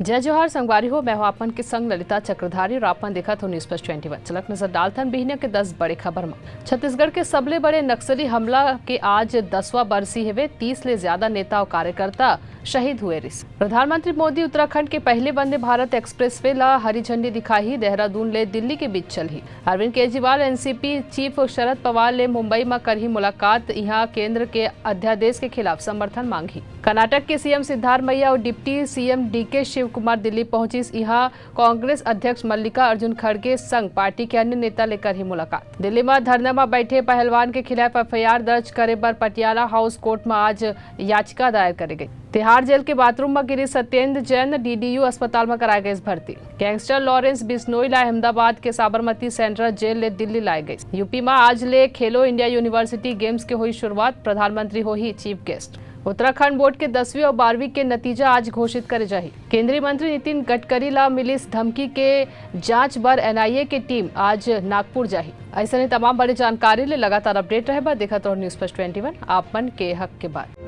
जय जोहार संगवारी हो। मैं हूं आपन के संग ललिता चक्रधारी और आपन देखा तो न्यूज प्लस 21 चलक नजर डालथन बिहने के 10 बड़े खबर में। छत्तीसगढ़ के सबले बड़े नक्सली हमला के आज 10वां बरसी हेवे। 30 ले ज्यादा नेता और कार्यकर्ता शहीद हुए रिस। प्रधानमंत्री मोदी उत्तराखंड के पहले वंदे भारत एक्सप्रेसवे ला हरी झंडी दिखाई। देहरादून ले दिल्ली के बीच चलही। अरविंद केजरीवाल एनसीपी चीफ शरद पवार ले मुंबई में करही मुलाकात। यहाँ केंद्र के अध्यादेश के खिलाफ समर्थन मांगी। कर्नाटक के सीएम सिद्धारमैया और deputy CM DK Shiv Kumar Delhi पहुंची। यहाँ कांग्रेस अध्यक्ष मल्लिका अर्जुन खड़गे संग पार्टी के अन्य नेता लेकर ही मुलाकात। दिल्ली में धरना में बैठे पहलवान के खिलाफ एफआईआर दर्ज करे पर पटियाला हाउस कोर्ट में आज याचिका दायर करी गई। तिहाड़ जेल के बाथरूम में गिरी सत्येंद्र जैन। डीडीयू अस्पताल में कराई गई भर्ती। गैंगस्टर लॉरेंस बिश्नोई ला अहमदाबाद के साबरमती सेंट्रल जेल ले दिल्ली लाई गई। यूपी में आज ले खेलो इंडिया यूनिवर्सिटी गेम्स के हुई शुरुआत। प्रधानमंत्री हो ही चीफ गेस्ट। उत्तराखंड बोर्ड के 10वीं और 12वीं के नतीजा आज घोषित करे जाही। केंद्रीय मंत्री नितिन गडकरी ला मिली धमकी के जांच बर एनआईए की टीम आज नागपुर जाही। ऐसा नहीं तमाम बड़ी जानकारी ले लगातार अपडेट रहे देखा तो न्यूज प्लस 21 आप मन के हक के बाद।